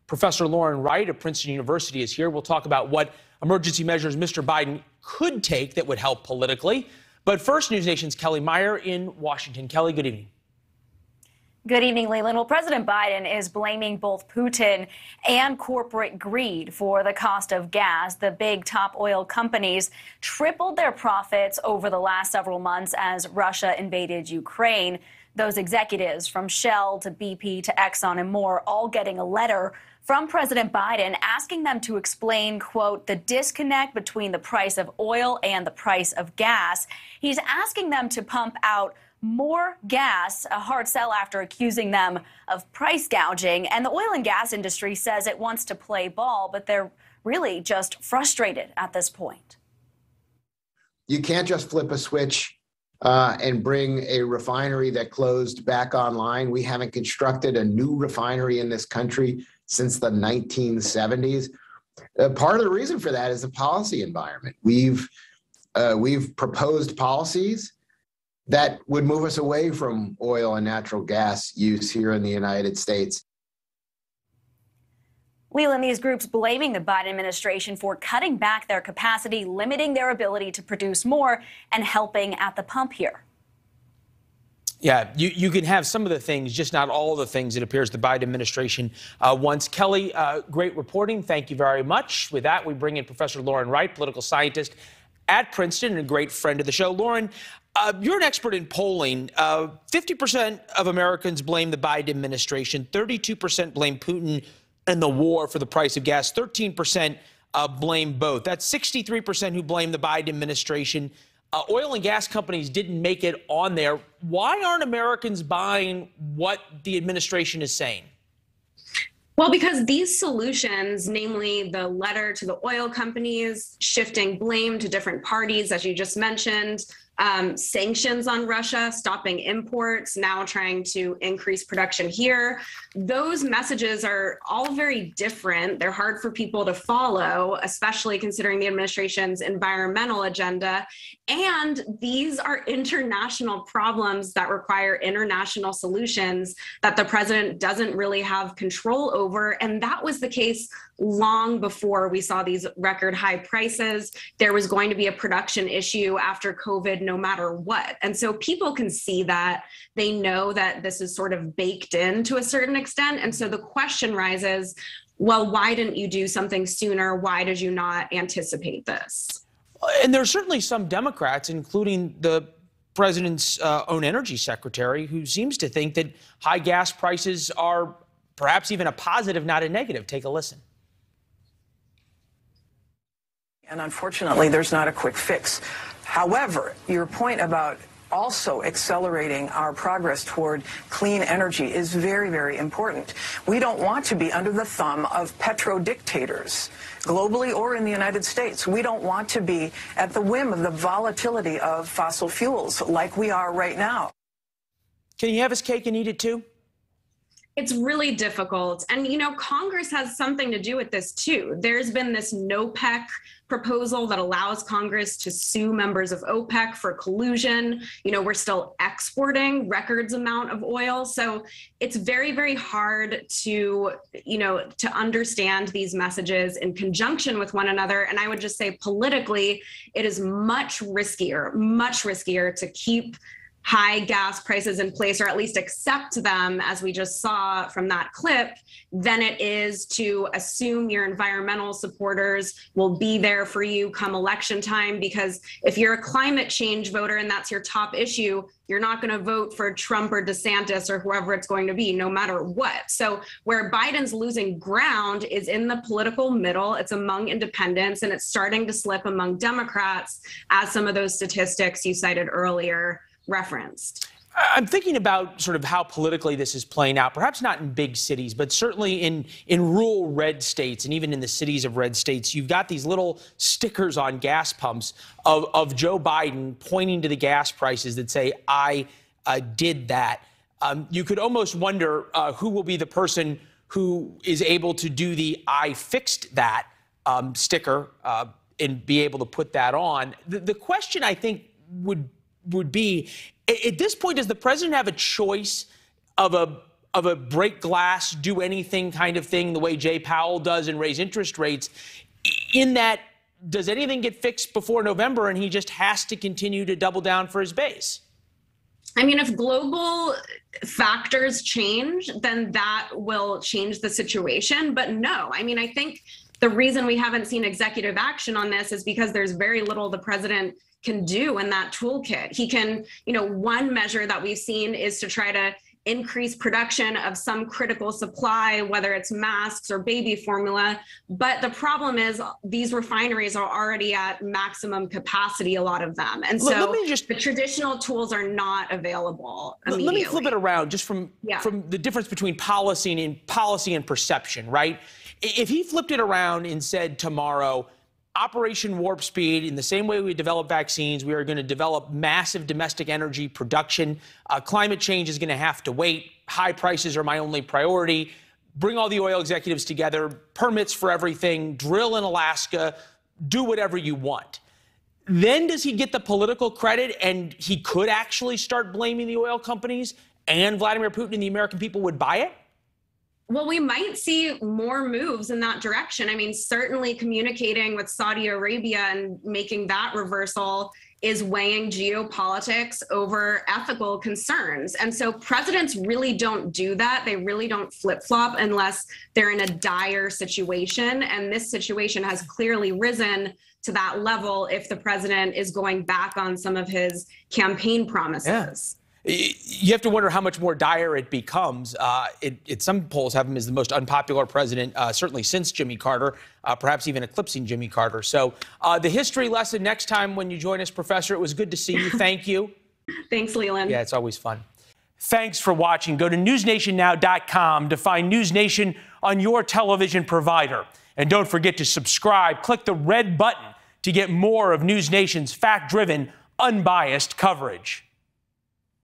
Professor Lauren Wright of Princeton University is here. We'll talk about what emergency measures Mr. Biden could take that would help politically. But first, NewsNation's Kelly Meyer in Washington. Kelly, good evening. Good evening, Leland. Well, President Biden is blaming both Putin and corporate greed for the cost of gas. The big top oil companies tripled their profits over the last several months as Russia invaded Ukraine. Those executives from Shell to BP to Exxon and more all getting a letter from President Biden asking them to explain, quote, the disconnect between the price of oil and the price of gas. He's asking them to pump out more gas, a hard sell after accusing them of price gouging. And the oil and gas industry says it wants to play ball, but they're really just frustrated at this point. You can't just flip a switch and bring a refinery that closed back online. We haven't constructed a new refinery in this country since the 1970s. Part of the reason for that is the policy environment. We've proposed policies that would move us away from oil and natural gas use here in the United States. Leland, these groups blaming the Biden administration for cutting back their capacity, limiting their ability to produce more, and helping at the pump here. Yeah, you can have some of the things, just not all of the things it appears the Biden administration wants. Kelly, great reporting. Thank you very much. With that, we bring in Professor Lauren Wright, political scientist at Princeton and a great friend of the show. Lauren, you're an expert in polling. 50% of Americans blame the Biden administration. 32% blame Putin and the war for the price of gas. 13% blame both. That's 63% who blame the Biden administration. Oil and gas companies didn't make it on there. Why aren't Americans buying what the administration is saying? Well, because these solutions, namely the letter to the oil companies, shifting blame to different parties, as you just mentioned, sanctions on Russia, stopping imports, now trying to increase production here. Those messages are all very different. They're hard for people to follow, especially considering the administration's environmental agenda. And these are international problems that require international solutions that the president doesn't really have control over. And that was the case long before we saw these record high prices. There was going to be a production issue after COVID, no matter what. And so people can see that. They know that this is sort of baked in to a certain extent. And so the question rises, well, why didn't you do something sooner? Why did you not anticipate this? And there's certainly some Democrats, including the president's own energy secretary, who seems to think that high gas prices are perhaps even a positive, not a negative. Take a listen. And unfortunately, there's not a quick fix. However, your point about also accelerating our progress toward clean energy is very, very important. We don't want to be under the thumb of petro-dictators, globally or in the United States. We don't want to be at the whim of the volatility of fossil fuels like we are right now. Can you have his cake and eat it too? It's really difficult. And, you know, Congress has something to do with this, too. There's been this NOPEC proposal that allows Congress to sue members of OPEC for collusion. You know, we're still exporting records amount of oil. So it's very, very hard to, you know, to understand these messages in conjunction with one another. And I would just say politically, it is much riskier to keep high gas prices in place, or at least accept them, as we just saw from that clip, than it is to assume your environmental supporters will be there for you come election time. Because if you're a climate change voter and that's your top issue, you're not going to vote for Trump or DeSantis or whoever it's going to be, no matter what. So where Biden's losing ground is in the political middle. It's among independents, and it's starting to slip among Democrats, as some of those statistics you cited earlier referenced. I'm thinking about sort of how politically this is playing out, perhaps not in big cities, but certainly in rural red states, and even in the cities of red states. You've got these little stickers on gas pumps of Joe Biden pointing to the gas prices that say, I did that. You could almost wonder who will be the person who is able to do the I fixed that sticker and be able to put that on. The question, I think, would be, at this point, does the president have a choice of a break glass, do anything kind of thing, the way Jay Powell does, and raise interest rates. In that, does anything get fixed before November and he just has to continue to double down for his base? I mean, if global factors change, then that will change the situation. But no, I mean, I think the reason we haven't seen executive action on this is because there's very little the president can do in that toolkit. He can, one measure that we've seen is to try to increase production of some critical supply, whether it's masks or baby formula. But the problem is these refineries are already at maximum capacity, a lot of them. And so the traditional tools are not available immediately. Let me flip it around just from the difference between policy and perception, right? If he flipped it around and said tomorrow, Operation Warp Speed, in the same way we develop vaccines, we are going to develop massive domestic energy production. Climate change is going to have to wait. High prices are my only priority. Bring all the oil executives together, permits for everything, drill in Alaska, do whatever you want. Then does he get the political credit and he could actually start blaming the oil companies, and Vladimir Putin and the American people would buy it? Well, we might see more moves in that direction. I mean, certainly communicating with Saudi Arabia and making that reversal is weighing geopolitics over ethical concerns. And so presidents really don't do that. They really don't flip-flop unless they're in a dire situation. And this situation has clearly risen to that level if the president is going back on some of his campaign promises. Yeah. You have to wonder how much more dire it becomes. Some polls have him as the most unpopular president, certainly since Jimmy Carter, perhaps even eclipsing Jimmy Carter. So the history lesson next time when you join us, Professor. It was good to see you. Thank you. Thanks, Leland. Yeah, it's always fun. Thanks for watching. Go to newsnationnow.com to find NewsNation on your television provider. And don't forget to subscribe. Click the red button to get more of NewsNation's fact-driven, unbiased coverage.